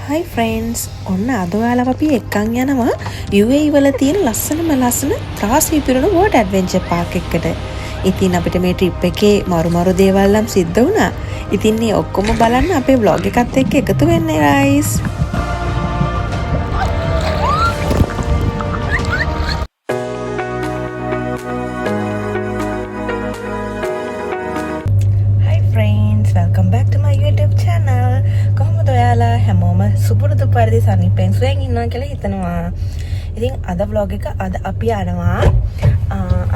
Hi friends, ඔන්න අද ඔයාලව අපි එක්කන් යනවා UAE වල තියෙන ලස්සනම ලස්සන ත්‍රාස් විපිරුණු වෝටර් ඇඩ්වෙන්චර් පාක් එකකට. ඉතින් අපිට මේ ට්‍රිප් එකේ මරු දේවල් නම් සිද්ධ වුණා. ඉතින් මේ ඔක්කොම බලන්න අපේ vlog එකත් එක්ක එකතු වෙන්න guys. Hi friends, welcome back to my YouTube channel. කොහොමද ඔයාලා හැමෝම සුපුරුදු පරිදි සනීපෙන් සුවයෙන් ඉන්නවා කියලා හිතනවා. ඉතින් අද vlog එක අද අපි යනවා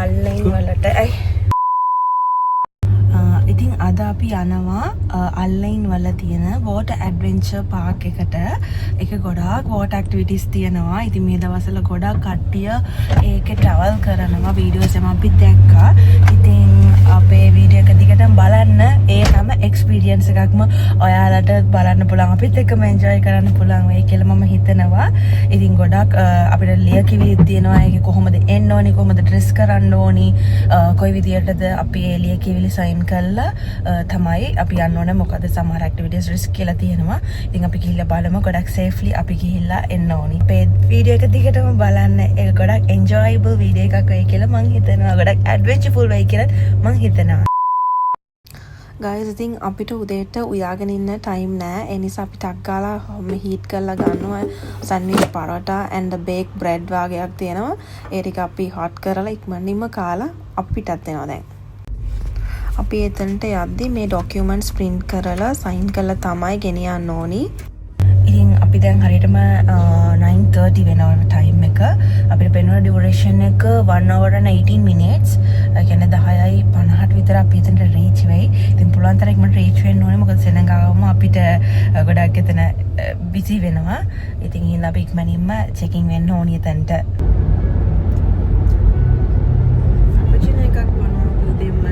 අල්ලයින් වලට. ඉතින් අද අපි යනවා අල්ලයින් වල තියෙන water adventure park එකට. ඒක ගොඩාක් water activities තියෙනවා. ඉතින් මේ දවස්වල ගොඩාක් කට්ටිය ඒකේ travel කරනවා. වීඩියෝස් එම අපි දැක්කා. ඉතින් අපේ වීඩියෝ එක දිගටම බලන්න. ඒ හැම එක්ස්පීරියන්ස් එකක්ම ඔයාලට බලන්න පුළුවන්. අපිත් එක්කම එන්ජොයි කරන්න පුළුවන් වෙයි කියලා මම හිතනවා. ඉතින් ගොඩාක් අපිට ලියකිවිලි තියෙනවා. ඒක කොහොමද එන්න ඕනි, කොහොමද ඩ්‍රෙස් කරන්න ඕනි, කොයි විදියටද අපි ඒ ලියකිවිලි සයින් කරලා තමයි අපි යන්න ඕනේ. මොකද සමහර ඇක්ටිවිටීස් රිස්ක් කියලා තියෙනවා. ඉතින් අපි ගිහිල්ලා බලමු. ගොඩක් සේෆ්ලි අපි ගිහිල්ලා එන්න ඕනි. මේ වීඩියෝ එක දිගටම බලන්න. ඒක ගොඩක් එන්ජොයබල් වීඩියෝ එකක් වෙයි කියලා මම හිතනවා. ගොඩක් ඇඩ්වෙන්චර්ෆුල් වෙයි කියලා මම හිතනවා. ගයිස්, ඉතින් අපිට උදේට උයාගෙන ඉන්න ටයිම් නෑ. ඒ නිසා අපි ටක් ගාලා හීට් කරලා ගන්නවා සැන්ඩ්විච් පරෝටා and බේක් බ්‍රෙඩ් වගේක් තියෙනවා. ඒ ටික අපි හොට් කරලා ඉක්මනින්ම කාලා අපිටත් එනවා දැන්. අපි එතනට යද්දි මේ ડોකියුමන්ට්ස් print කරලා sign කරලා තමයි ගෙනියන්න ඕනි. ඉතින් අපි දැන් හරියටම 9:30 වෙනවා ටයිම් එක. අපිට පෙන්වන ඩියුරේෂන් එක 1 hour and 18 minutes. ඒ කියන්නේ 10:50ට විතර අපි එතනට රීච් වෙයි. ඉතින් පුළුවන් තරම් ඉක්මනට රීච් වෙන්න ඕනේ. මොකද සෙනඟාවම අපිට ගොඩක් එතන බිසි වෙනවා. ඉතින් හින්දා අපි ඉක්මනින්ම චෙකින් වෙන්න ඕනි එතනට. අපිට එකක් වුණා පුදෙම.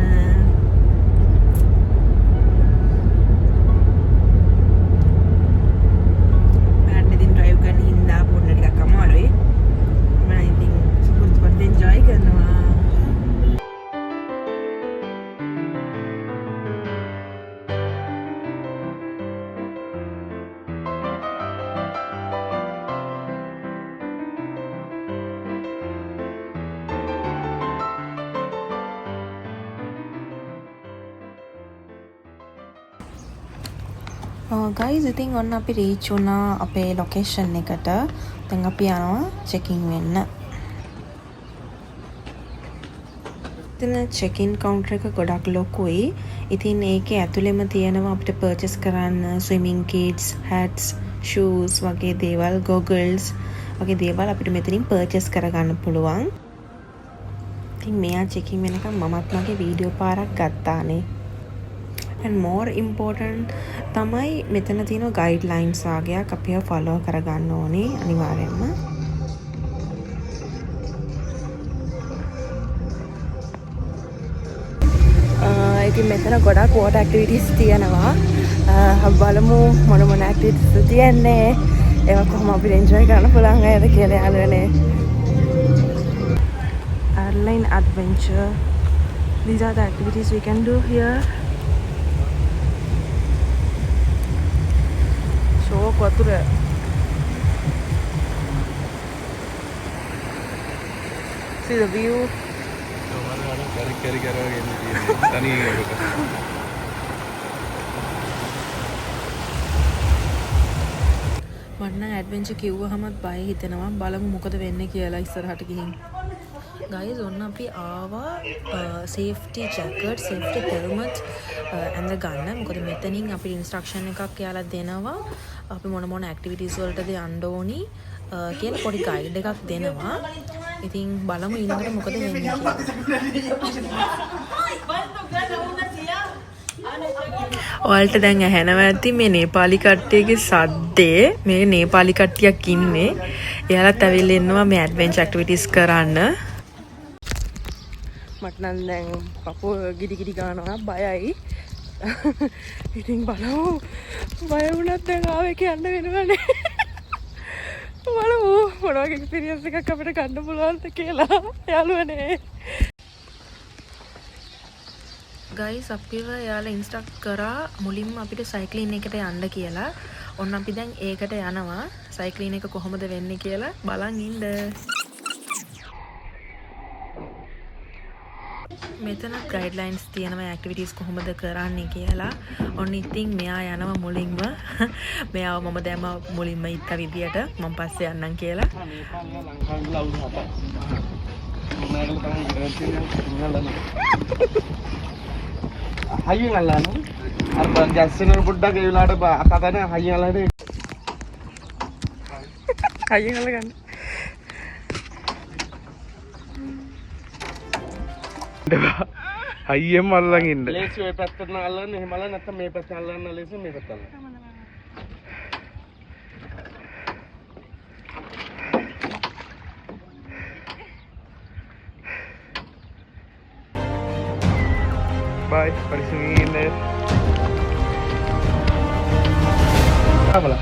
ගයිස්, ඉතින් ඔන්න අපි රීච් වුණා අපේ ලොකේෂන් එකට. දැන් අපි යනවා චෙකින් වෙන්න. ඉතින් චෙකින් කවුන්ටර් එක ගොඩක් ලොකුයි. ඉතින් ඒකේ ඇතුළෙම තියෙනවා අපිට පර්චේස් කරන්න ස්විමිං කිට්ස්, හැට්ස්, ෂූස් වගේ දේවල්, ගොගල්ස් වගේ දේවල් අපිට මෙතනින් පර්චේස් කරගන්න පුළුවන්. ඉතින් මෙයා චෙකින් වෙනකම් මමත් මගේ වීඩියෝ පාරක් ගත්තානේ. and more important තමයි මෙතන තියෙන ගයිඩ්ලයින්ස් වගේක් අපිව ෆලෝ කරගන්න ඕනේ අනිවාර්යෙන්ම. ඉතින් මෙතන ගොඩක් වෝටර් ඇක්ටිවිටීස් තියෙනවා. බලමු මොන ඇක්ටිවිටීස් තියෙන්නේ. ඒවා කොහොම අපිට එන්ජොයි කරන්න පුළුවන් අයද කියලා යාළුවනේ. Airline adventure. These are the activities we can do here. වතුර see the view. මන්න ඇඩ්වෙන්චර් කිව්වහමත් බය හිතෙනවා. බලමු මොකද වෙන්නේ කියලා ඉස්සරහට ගිහින්. ගයිස්, ඔන්න අපි ආවා සේෆ්ටි ජැකට්, සේෆ්ටි හෙල්මට් ඇඳ ගන්න. මොකද මෙතනින් අපිට ඉන්ස්ට්‍රක්ෂන් එකක් යාලා දෙනවා. අපි මොන ඇක්ටිවිටීස් වලටද යන්න ඕනි කියලා පොඩි ගයිඩ් එකක් දෙනවා. ඉතින් බලමු ඊළඟට මොකද වෙන්නේ කියලා. ඔයාලට දැන් ඇහෙනවා ඇති මේ නේපාලි කට්ටියගේ සද්දේ. මේ නේපාලි කට්ටියක් ඉන්නේ. එයාලත් ඇවිල්ලා ඉන්නවා මේ ඇඩ්වෙන්චර් ඇක්ටිවිටීස් කරන්න. මට නම් දැන් පපුව ගිඩි ගන්නවා බයයි. ඉතින් බලමු. බය වුණත් දැන් ආවේ කියන්න වෙනවනේ. බලමු මොන වගේ එක්ස්පීරියන්ස් එකක් අපිට ගන්න පුළුවන්ද කියලා යාළුවනේ. ගයිස් අපිව යාලා ඉන්ස්ට්‍රක්ට් කරා මුලින්ම අපිට සයික්ලින් එකට යන්න කියලා. ඔන්න අපි දැන් ඒකට යනවා. සයික්ලින් එක කොහොමද වෙන්නේ කියලා බලන් ඉන්න. මෙතන ගයිඩ්ලයින්ස් තියෙනවා ඇක්ටිවිටීස් කොහොමද කරන්නේ කියලා. ඔන්න ඉතින් මෙයා යනවා මුලින්ම. මෙයාව මම දැම්ම මුලින්ම ඉත්ත විදියට මම පස්සේ යන්නම් කියලා. හයියෙන් අල්ලන්න. අර ගැස්සෙන පොඩ්ඩක් ඒ වෙලාවට අතන හයියෙන් අල්ලන්න. හයියෙන් අල්ලගන්න. හයියෙන් අල්ලන් ඉන්න. ලේසි ඔය පැත්තට අල්ලන්න එහෙම අල්ලන්න නැත්නම් මේ පැත්තට අල්ලන්න ලේසි මේ පැත්තට අල්ලන්න. Bye, parisingin na. Wala.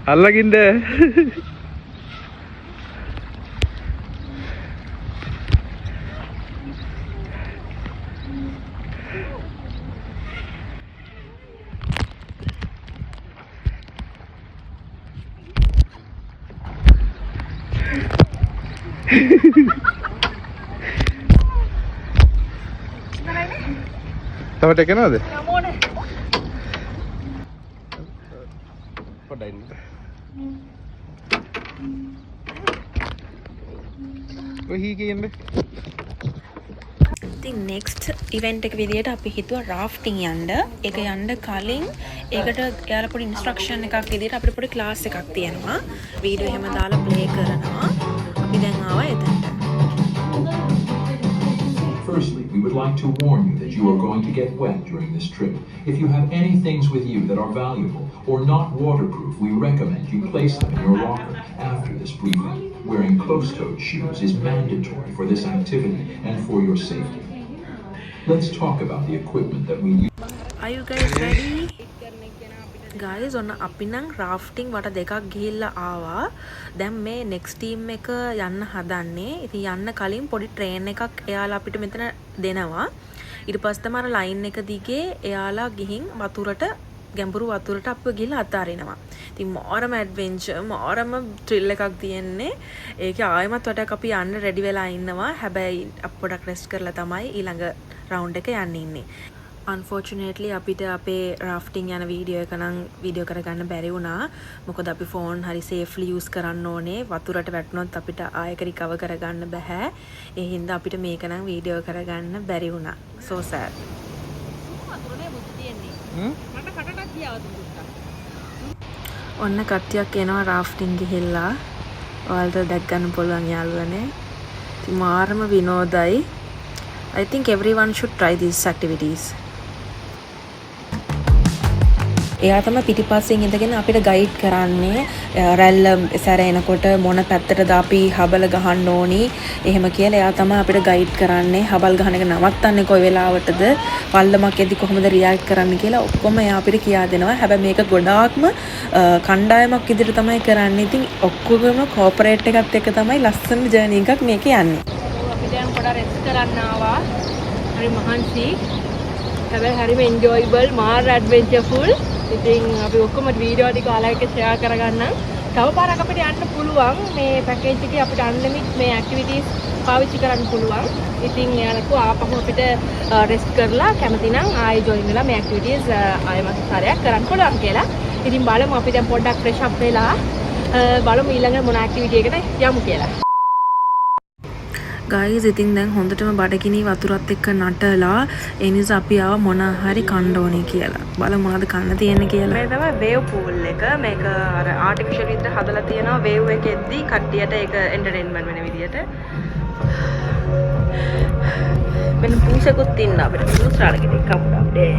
Allaginde. Sama tekan ada? Podain. ඔහි කියන්නේ. ඉතින් next event එක විදියට අපි හිතුවා rafting යන්න. ඒක යන්න කලින් ඒකට එයාලා පොඩි instruction එකක් විදියට අපිට පොඩි class එකක් තියෙනවා. වීඩියෝ එහෙම දාලා play කරනවා. අපි දැන් ආවා එතනට. Firstly, we would like to warn you that you are going to get wet during this trip. If you have any things with you that are valuable or not waterproof, we recommend you place them in your locker after this briefing. Wearing closed-toed shoes is mandatory for this activity and for your safety. Let's talk about the equipment that we use. Are you guys ready? Guys, ඔන්න අපි නම් rafting වට දෙකක් ගිහිල්ලා ආවා. දැන් මේ next team එක යන්න හදන්නේ. ඉතින් යන්න කලින් පොඩි train එකක් එයාලා අපිට මෙතන දෙනවා. ඊට පස්සේ තමයි අර line එක දිගේ එයාලා ගිහින් වතුරට ගැඹුරු වතුරට අපිව ගිහිල්ලා අතාරිනවා. ඉතින් මාරම ඇඩ්වෙන්චර් මාරම thrill එකක් තියෙන්නේ. ඒකේ ආයෙමත් වටක් අපි යන්න ready වෙලා ඉන්නවා. හැබැයි අපි පොඩක් rest කරලා තමයි ඊළඟ round එක යන්න ඉන්නේ. Unfortunately අපිට අපේ rafting යන වීඩියෝ එක නම් වීඩියෝ කරගන්න බැරි වුණා. මොකද අපි phone හරි safely use කරන්න ඕනේ. වතුරට වැටුණොත් අපිට ආයෙක recover කරගන්න බෑ. ඒ හින්දා අපිට මේක නම් වීඩියෝ කරගන්න බැරි වුණා. So sad. ඔන්න කට්ටියක් එනවා rafting ගිහිල්ලා. ඔයාලට දැක් ගන්න පුළුවන් යාළුවනේ. ඉතින් මාරම විනෝදයි. I think everyone should try these activities. එයා තමයි පිටිපස්සෙන් ඉඳගෙන අපිට ගයිඩ් කරන්නේ රැල්ල සැර එනකොට මොන පැත්තටද අපි හබල ගහන්න ඕනි එහෙම කියලා එයා තමයි අපිට ගයිඩ් කරන්නේ හබල් ගහන එක නවත්තන්නේ කොයි වෙලාවටද පල්ලමක් එද්දි කොහොමද රියැක්ට් කරන්න කියලා ඔක්කොම එයා අපිට කියා දෙනවා හැබැයි මේක ගොඩාක්ම කණ්ඩායමක් විදිහට තමයි කරන්නේ ඉතින් ඔක්කොගම කෝපරේට් එකත් එක්ක තමයි ලස්සන ජර්නි එකක් මේක යන්නේ අපි දැන් පොඩ රෙස්ට් කරන්න ආවා හරි මහන්සි හැබැයි හරිම එන්ජොයබල් මාර ඇඩ්වෙන්චර්ෆුල් ඉතින් අපි ඔක්කොම වීඩියෝ ටික ඔයාලා එක්ක ෂෙයා කරගන්නම්. තව පාරක් අපිට යන්න පුළුවන් මේ පැකේජ් එකේ අපිට අන්ලිමිට් මේ ඇක්ටිවිටීස් පාවිච්චි කරන්න පුළුවන්. ඉතින් එයාලට ආපහු අපිට රෙස්ට් කරලා කැමති නම් ආයෙ ජොයින් වෙලා මේ ඇක්ටිවිටීස් ආයෙමත් සාරයක් කරන්න පුළුවන් කියලා. ඉතින් බලමු අපි දැන් පොඩ්ඩක් ෆ්‍රෙෂ් අප් වෙලා බලමු ඊළඟ මොන ඇක්ටිවිටි එකකට යමු කියලා. guys ඉතින් දැන් හොඳටම බඩගිනි වතුරත් එක්ක නටලා ඒ නිසා අපි ආව මොන හරි කන්න ඕනේ කියලා. බලමු මොනවද කන්න තියෙන්නේ කියලා. මේ තමයි වේව් පූල් එක. මේක අර ආටිෆිෂල් විදිහට හදලා තියෙනවා වේව් එකෙද්දි කට්ටියට ඒක එන්ටර්ටේන්මන්ට් වෙන විදිහට. මෙන්න පූසකුත් ඉන්න අපිට පූසාලකට කප්පු අපේ.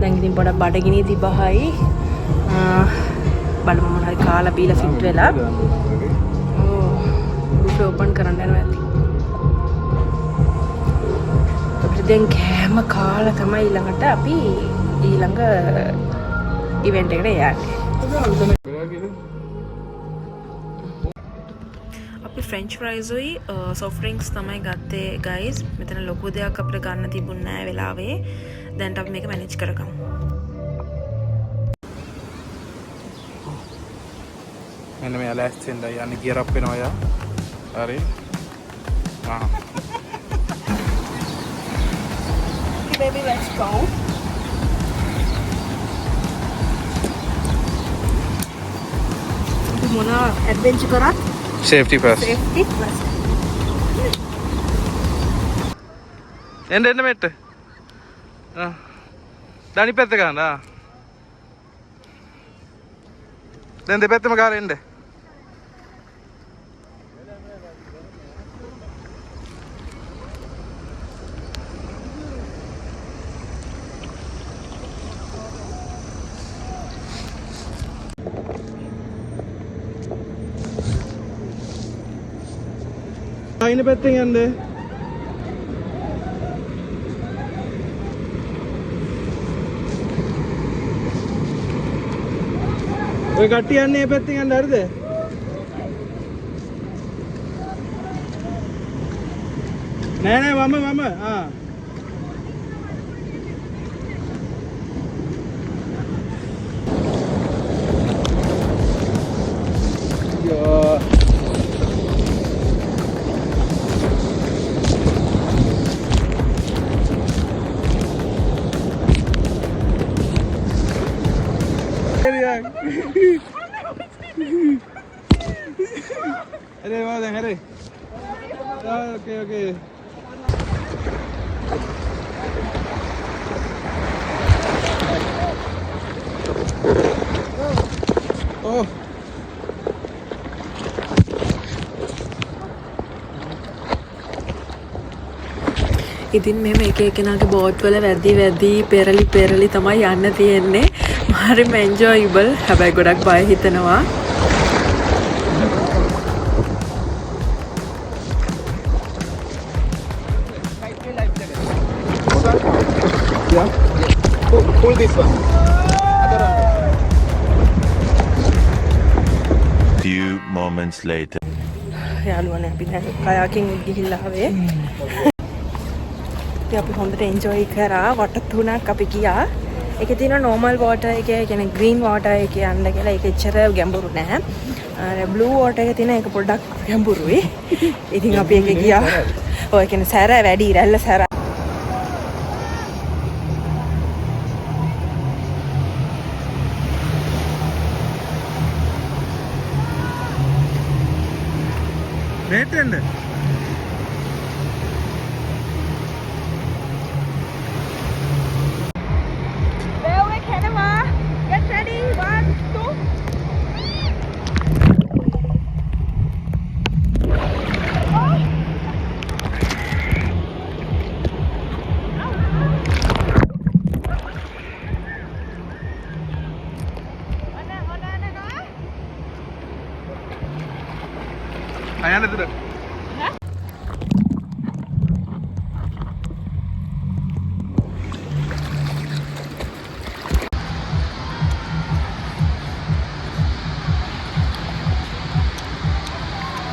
දැන් ඉතින් පොඩක් බඩගිනි තිබහයි. බලමු මොන හරි කාලා බීලා ෆිට වෙලා. ओपन करना है දැන් කෑම කාලා තමයි ඊළඟට අපි ඊළඟ ඉවෙන්ට් එකට යන්නේ. අපි ෆ්‍රෙන්ච් ෆ්‍රයිස්ුයි සොෆ්ට් ඩ්‍රින්ක්ස් තමයි ගත්තේ ගයිස්. මෙතන ලොකු දෙයක් අපිට ගන්න තිබුණේ නැහැ වෙලාවේ. දැන් අපි මේක මැනේජ් කරගමු. මෙන්න මේ ලෑස්ති වෙන්න යන්නේ ගියර් අප් වෙනවා යා. හරි. Baby, let's go. අපි මොන ඇඩ්වෙන්චර් කරත් safety first. safety first. එන්න මෙට්ට. දනි පැත්ත ගන්න. දැන් දෙපැත්තම ගාලා එන්න. අයින පැත්තෙන් යන්න. ඔය කට්ටිය යන්නේ මේ පැත්තෙන් යන්න හරිද? නෑ මම යෝ Hurry. Okay. Oh. ඉතින් මෙහෙම එක එකනාගේ බෝට් වල වැද්දි පෙරලි තමයි යන්න තියෙන්නේ. හරිම එන්ජොයබල්. හැබැයි ගොඩක් බය හිතෙනවා. Pull this one. Few moments later. යාළුවනේ අපි දැන් කයාකින් ගිහිල්ලා ආවේ. අපි හොඳට එන්ජොයි කරා. වට තුනක් අපි ගියා. ඒකේ තියෙන normal water එකේ කියන්නේ green water එකේ යන්න කියලා ඒක එච්චර ගැඹුරු නැහැ. අර blue water එකේ තියෙන එක පොඩ්ඩක් ගැඹුරුයි. ඉතින් අපි ඒකේ ගියා. ඔය කියන්නේ සැර වැඩි ඉරැල්ල සැර. Wait. Ayan na.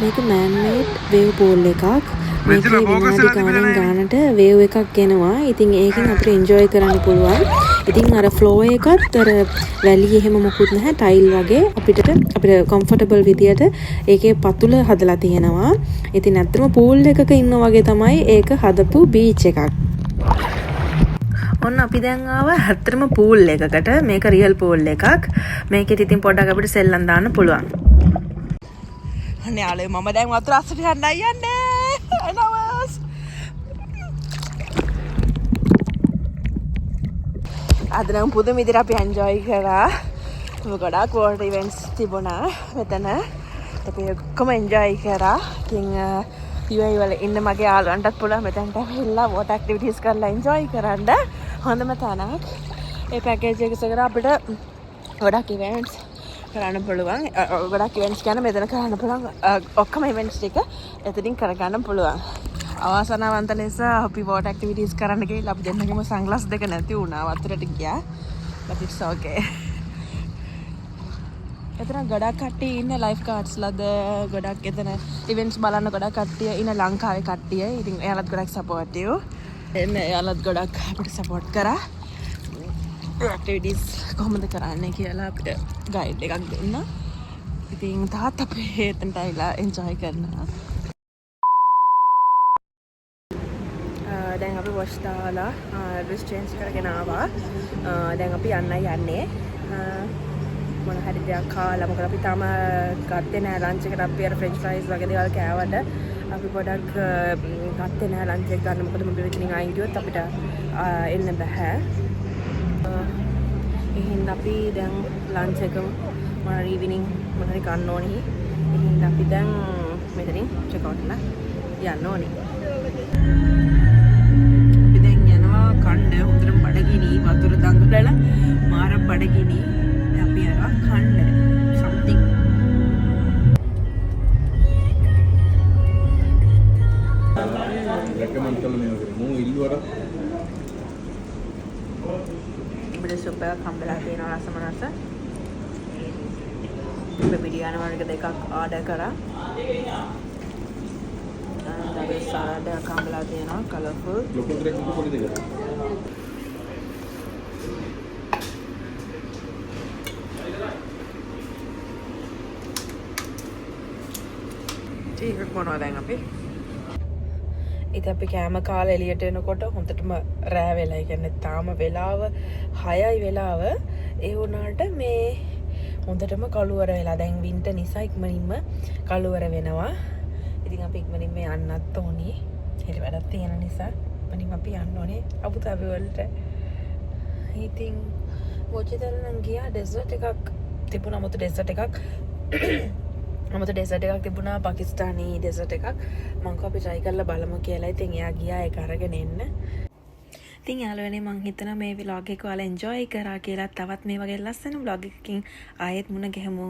මේක man-made wave pool එකක්. මේක විනාඩි ගානට wave එකක් එනවා. ඉතින් ඒකෙන් අපිට enjoy කරන්න පුළුවන්. ඉතින් අර flow එකත් අර වැලි එහෙම මොකුත් නැහැ. tile වගේ අපිට comfortable විදියට ඒකේ පතුල හදලා තියෙනවා. ඉතින් ඇත්තටම pool එකක ඉන්නා වගේ තමයි ඒක හදපු beach එකක්. ඔන්න අපි දැන් ආවා ඇත්තටම pool එකකට. මේක real pool එකක්. මේකෙත් ඉතින් පොඩ්ඩක් අපිට සෙල්ලම් දාන්න පුළුවන්. යාළුවෝ මම දැන් වතුර අස්සට යන්නයි යන්නේ. එනවස්. අද නම් පුදුම විදිහට අපි එන්ජොයි කරා. ගොඩාක් වෝටර් ඉවෙන්ට්ස් තිබුණා මෙතන. අපි ඔක්කොම එන්ජොයි කරා. ඉතින් UAE වල ඉන්න මගේ යාළුවන්ටත් පුළුවන් මෙතනට ඇවිල්ලා වෝටර් ඇක්ටිවිටීස් කරලා එන්ජොයි කරන්න. හොඳම තැනක්. ඒ පැකේජ් එක සකරා අපිට ගොඩක් ඉවෙන්ට්ස් කරන්න පුළුවන්. ගොඩක් ඉවෙන්ට්ස් ගැන මෙතන කරන්න පුළුවන්. ඔක්කොම ඉවෙන්ට්ස් ටික එතනින් කරගන්න පුළුවන්. අවාසනාවන්ත ලෙස අපි වෝටර් ඇක්ටිවිටීස් කරන්න ගිහලා අපි දෙන්නගෙම සන්ග්ලාස් දෙක නැති වුණා වතුරට ගියා. but it's okay. එතන ගොඩක් කට්ටිය ඉන්න ලයිෆ් කාඩ්ස් ලද ගොඩක් එතන ඉවෙන්ට්ස් බලන්න ගොඩක් කට්ටිය ඉන්න ලංකාවේ කට්ටිය. ඉතින් එයාලත් ගොඩක් සපෝටිව්. එන්න එයාලත් ගොඩක් අපිට සපෝට් කරා. ඇක්ටිවිටීස් කොහොමද කරන්නේ කියලා අපිට ගයිඩ් එකක් දුන්නා. ඉතින් තාත් අපි එතනට ඇවිල්ලා එන්ජොයි කරනවා. දැන් අපි වොෂ් දාලා ඩ්‍රෙස් චේන්ජ් කරගෙන ආවා. දැන් අපි යන්නේ. මොන හරි දෙයක් කාලා මොකද අපි තාම ගත්තේ නැහැ ලන්ච් එකට. අපි අර ෆ්‍රෙන්ච් ෆ්‍රයිස් වගේ දේවල් කෑවට අපි පොඩක් ගත්තේ නැහැ ලන්ච් එක ගන්න. මොකද මොකද ඉතින් ආයින් ගියොත් අපිට එන්න බෑ. එහෙනම් අපි දැන් ලන්ච් එක මොන ඉවිනිං මොන හරි ගන්න ඕනි. එහෙනම් අපි දැන් මෙතනින් චෙක් අවුට් වෙලා යන්න ඕනි. අපි දැන් යනවා කණ්ඩ හොඳට බඩගිනි වතුර දඟලලා මාර බඩගිනි. අපි යනවා කණ්ඩ something. recommend කළේ මම ඉල්ලුවට අපිට සුප් එකක් හම්බෙලා තියෙනවා රසමනස. අපි බිරියානි වර්ග දෙකක් ආඩර් කරා. අපි සලාඩ් එකක් හම්බෙලා තියෙනවා කලර්ෆුල්. ලොකු දෙයක් පොඩි දෙයක්. ඒක මොනවද දැන් අපි? ඉතින් අපි කෑම කාලා එළියට එනකොට හොඳටම රෑ වෙලා. ඒ කියන්නේ තාම වෙලාව 6යි වෙලාව. ඒ වුණාට මේ හොඳටම කළුවර වෙලා. දැන් වින්ටර් නිසා ඉක්මනින්ම කළුවර වෙනවා. ඉතින් අපි ඉක්මනින්ම යන්නත් ඕනේ. හෙට වැඩක් තියෙන නිසා ඉක්මනින්ම අපි යන්න ඕනේ අබුදාබි වලට. ඉතින් මොචිතර නම් ගියා ඩෙසර්ට් එකක් තිබුණා. මොකද ඩෙසර්ට් එකක් අමත ඩෙසර්ට් එකක් තිබුණා පාකිස්තානි ඩෙසර්ට් එකක්. මම කෝ අපි try කරලා බලමු කියලා. ඉතින් එයා ගියා ඒක අරගෙන එන්න. ඉතින් යාළුවනේ මං හිතනවා මේ vlog එක ඔයාලා enjoy කරා කියලා. තවත් මේ වගේ ලස්සන vlog එකකින් ආයෙත් මුණ ගැහමු.